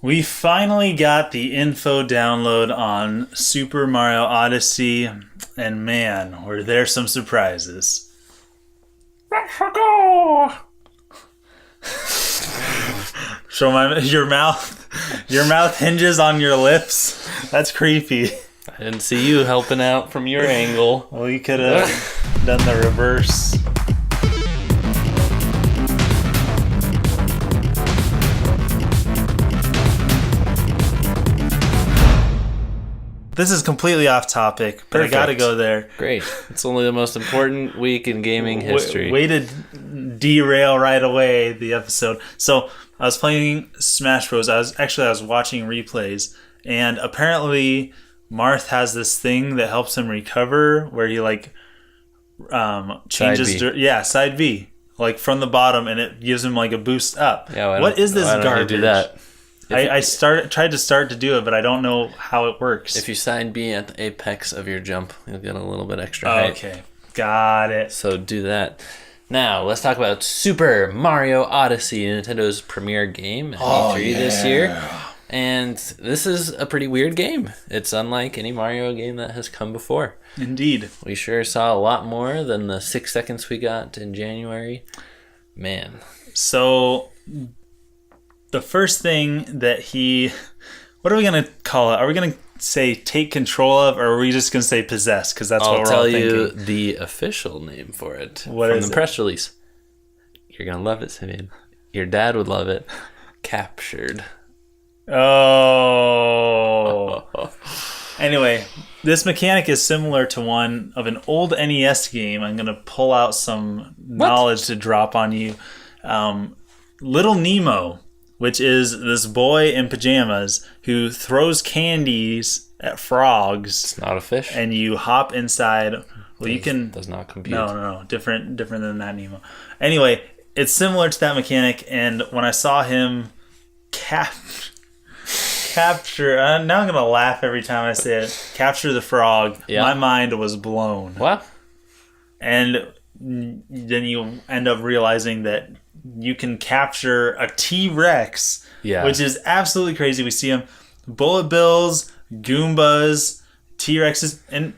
We finally got the info download on Super Mario Odyssey, and man, were there some surprises. So your mouth hinges on your lips. That's creepy. I didn't see you helping out from your angle. Well, you could have done the reverse. This is completely off topic, but Perfect. I gotta go there. Great. It's only the most important week in gaming history. Way to derail right away the episode. So I was playing Smash Bros. I was watching replays, and apparently Marth has this thing that helps him recover, where he changes. Side B, like from the bottom, and it gives him like a boost up. Yeah, what is this garbage? Do that? I tried to do it, but I don't know how it works. If you side B at the apex of your jump, you'll get a little bit extra height. Okay, got it. So do that. Now, let's talk about Super Mario Odyssey, Nintendo's premiere game at E3 this year. And this is a pretty weird game. It's unlike any Mario game that has come before. Indeed. We sure saw a lot more than the 6 seconds we got in January. Man. So the first thing that what are we going to call it? Are we going to say take control of, or are we just going to say possess? Because that's what we're all thinking. I'll tell you the official name for it from the press release. You're going to love it, Simeon. Your dad would love it. Captured. Oh. Anyway, this mechanic is similar to one of an old NES game. I'm going to pull out some knowledge to drop on you. Little Nemo, which is this boy in pajamas who throws candies at frogs. It's not a fish. And you hop inside. Well, you can... Does not compute. No. Different than that, Nemo. Anyway, it's similar to that mechanic, and when I saw him capture... now I'm going to laugh every time I say it. Capture the frog. Yeah. My mind was blown. What? And then you end up realizing that you can capture a T-Rex, which is absolutely crazy. We see them, bullet bills, Goombas, T-Rexes, and...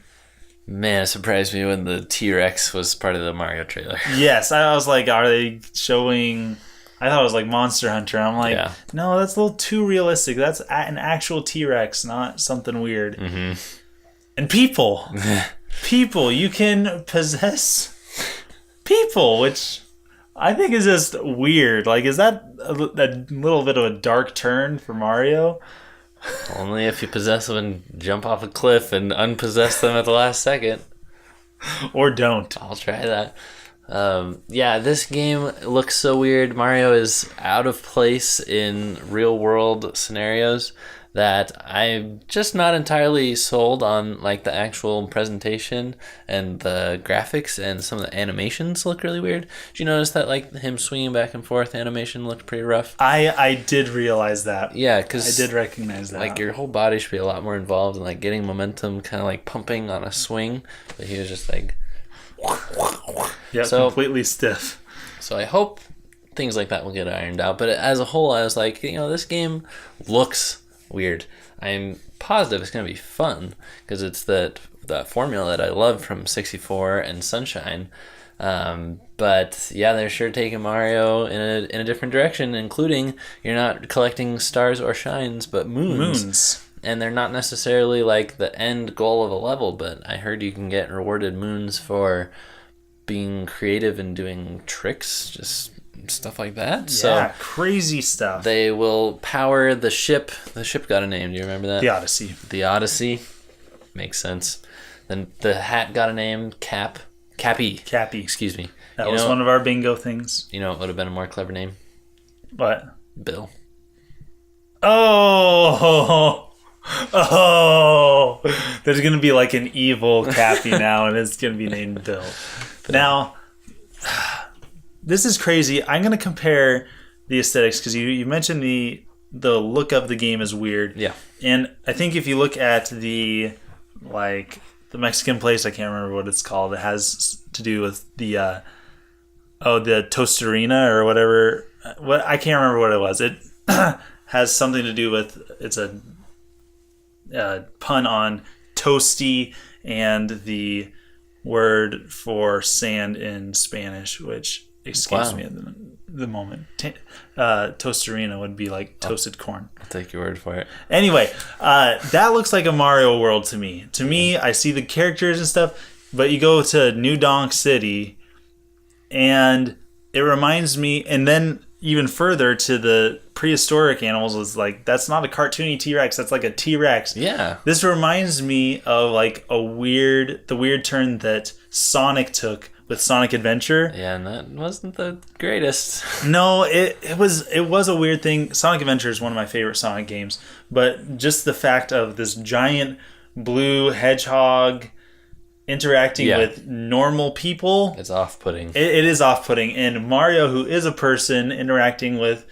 Man, it surprised me when the T-Rex was part of the Mario trailer. Yes, I was like, are they showing... I thought it was like Monster Hunter. I'm like, no, that's a little too realistic. That's an actual T-Rex, not something weird. Mm-hmm. And people, you can possess people, which I think is just weird. Like, is that a little bit of a dark turn for Mario? Only if you possess them and jump off a cliff and unpossess them at the last second. Or don't. I'll try that. This game looks so weird. Mario is out of place in real world scenarios that I'm just not entirely sold on, like the actual presentation and the graphics, and some of the animations look really weird. Did you notice that like him swinging back and forth animation looked pretty rough? I did realize that. Yeah, because I did recognize that. Like your whole body should be a lot more involved in like getting momentum, kind of like pumping on a swing, but he was just like... Yeah, completely stiff. So I hope things like that will get ironed out. But as a whole, I was like, this game looks weird. I'm positive it's going to be fun because it's that formula that I love from 64 and Sunshine. But yeah, they're sure taking Mario in a different direction, including you're not collecting stars or shines, but moons. And they're not necessarily like the end goal of a level, but I heard you can get rewarded moons for being creative and doing tricks, just stuff like that. Yeah, so crazy stuff. They will power the ship. The ship got a name. Do you remember that? The Odyssey. The Odyssey. Makes sense. Then the hat got a name. Cappy. Excuse me. That was one of our bingo things. You know what would have been a more clever name? What? Bill. Oh, there's going to be like an evil Cappy now, and it's going to be named Bill. Now, this is crazy. I'm going to compare the aesthetics because you mentioned the look of the game is weird. Yeah. And I think if you look at the Mexican place, I can't remember what it's called. It has to do with the Tostarina or whatever. I can't remember what it was. has something to do with, it's a pun on toasty and the word for sand in Spanish, which escapes me at the moment. Tostarina would be like toasted corn. I'll take your word for it. Anyway, that looks like a Mario world to me. To me, I see the characters and stuff, but you go to New Donk City, and it reminds me, and then even further to the prehistoric animals, was like, that's not a cartoony T-Rex, that's like a T-Rex. Yeah. This reminds me of like the weird turn that Sonic took with Sonic Adventure. Yeah, and that wasn't the greatest. No, it was a weird thing. Sonic Adventure is one of my favorite Sonic games, but just the fact of this giant blue hedgehog interacting with normal people, it's off-putting. It is off-putting, and Mario, who is a person interacting with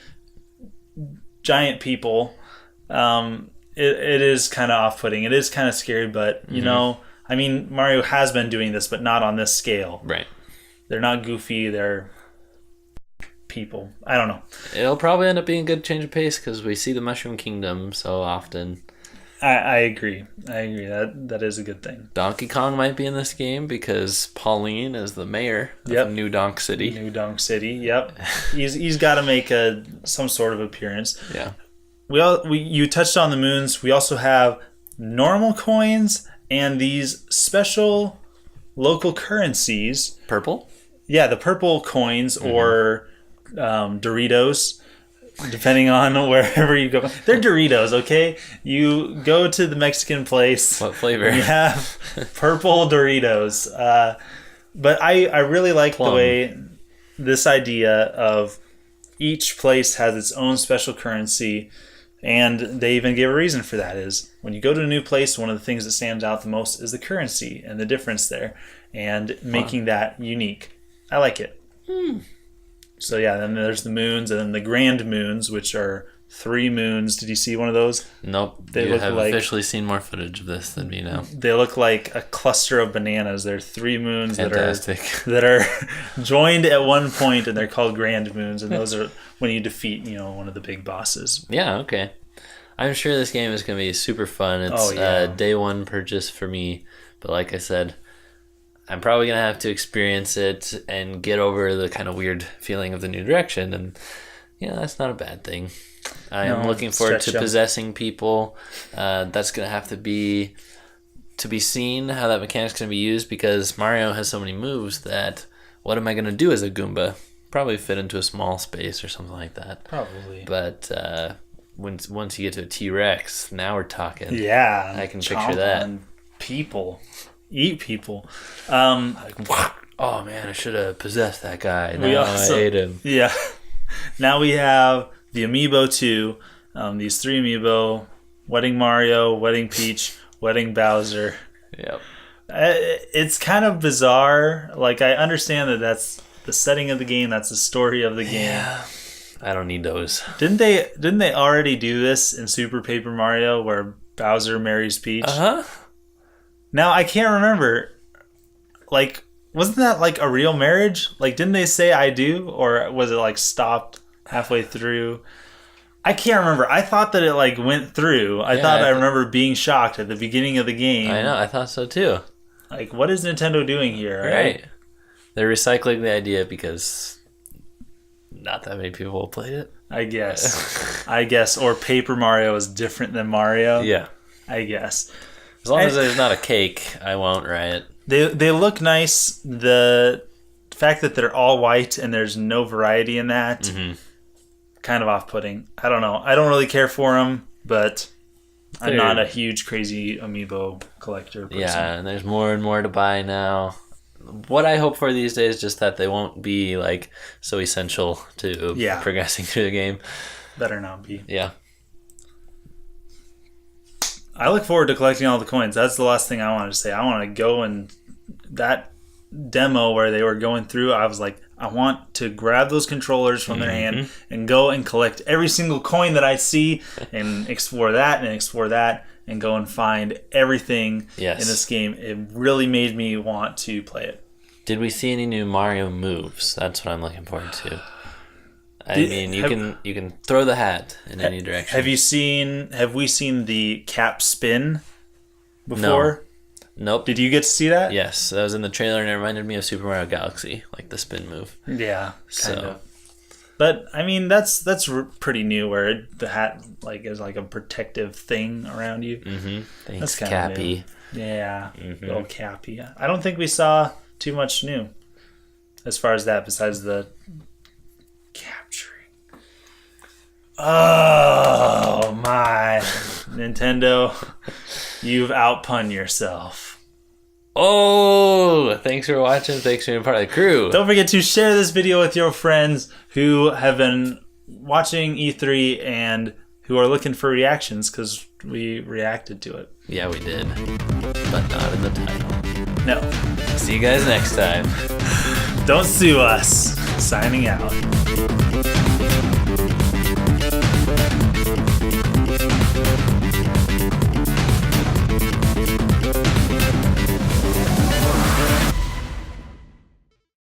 giant people, it is kind of off-putting. It is kind of scary, but you know, I mean, Mario has been doing this, but not on this scale. Right. They're not goofy. They're people. I don't know. It'll probably end up being a good change of pace because we see the Mushroom Kingdom so often. I agree. That is a good thing. Donkey Kong might be in this game because Pauline is the mayor of New Donk City. New Donk City. Yep. He's got to make some sort of appearance. Yeah. You touched on the moons. We also have normal coins and these special local currencies. Purple? Yeah, the purple coins or Doritos, depending on wherever you go. They're Doritos, okay? You go to the Mexican place. What flavor? You have purple Doritos. But I really like the way this idea of each place has its own special currency. And they even give a reason for that, is when you go to a new place, one of the things that stands out the most is the currency and the difference there and making that unique. I like it. So yeah, then there's the moons and then the grand moons, which are 3 moons. Did you see one of those? Nope. They you look have like, officially seen more footage of this than me now. They look like a cluster of bananas. They're 3 moons Fantastic. that are joined at one point, and they're called grand moons. And those are when you defeat, one of the big bosses. Yeah, okay. I'm sure this game is going to be super fun. It's a day one purchase for me. But like I said, I'm probably going to have to experience it and get over the kind of weird feeling of the new direction. And, that's not a bad thing. I am looking forward to possessing people. That's going to have to be seen how that mechanic's going to be used, because Mario has so many moves that what am I going to do as a Goomba? Probably fit into a small space or something like that. Probably. But once you get to a T-Rex, now we're talking. Yeah. I can picture that. On people. Eat people. Oh man, I should have possessed that guy. Now I ate him. Yeah. Now we have the Amiibo 2. These 3 Amiibo. Wedding Mario, Wedding Peach, Wedding Bowser. Yep. It's kind of bizarre. Like, I understand that that's the setting of the game. That's the story of the game. Yeah. I don't need those. Didn't they already do this in Super Paper Mario where Bowser marries Peach? Uh-huh. Now, I can't remember. Like, wasn't that like a real marriage? Like, didn't they say I do? Or was it like stopped halfway through? I can't remember. I thought that it like went through. I remember being shocked at the beginning of the game. I know. I thought so too. Like, what is Nintendo doing here? Right. They're recycling the idea because not that many people played it. I guess. Or Paper Mario is different than Mario. Yeah. I guess. As long as there's not a cake, I won't riot. They look nice. The fact that they're all white and there's no variety in that, kind of off-putting. I don't know. I don't really care for them, but I'm not a huge, crazy Amiibo collector person. Yeah, and there's more and more to buy now. What I hope for these days is just that they won't be like so essential to progressing through the game. Better not be. Yeah. I look forward to collecting all the coins. That's the last thing I wanted to say. I want to go, and that demo where they were going through, I was like, I want to grab those controllers from their hand and go and collect every single coin that I see and explore that and go and find everything in this game. It really made me want to play it. Did we see any new Mario moves? That's what I'm looking forward to. I mean, you can throw the hat in any direction. Have we seen the cap spin before? No. Nope. Did you get to see that? Yes, that was in the trailer, and it reminded me of Super Mario Galaxy, like the spin move. Yeah, kind of. But I mean, that's pretty new, where the hat like is like a protective thing around you. Mm-hmm. Thanks, that's kind Cappy. of new. Yeah, little Cappy. I don't think we saw too much new as far as that, besides the capturing. Oh my, Nintendo, you've outpun yourself. Oh, thanks for watching. Thanks for being part of the crew. Don't forget to share this video with your friends who have been watching E3 and who are looking for reactions, because we reacted to it. Yeah, we did. But not in the title. No. See you guys next time. Don't sue us. Signing out.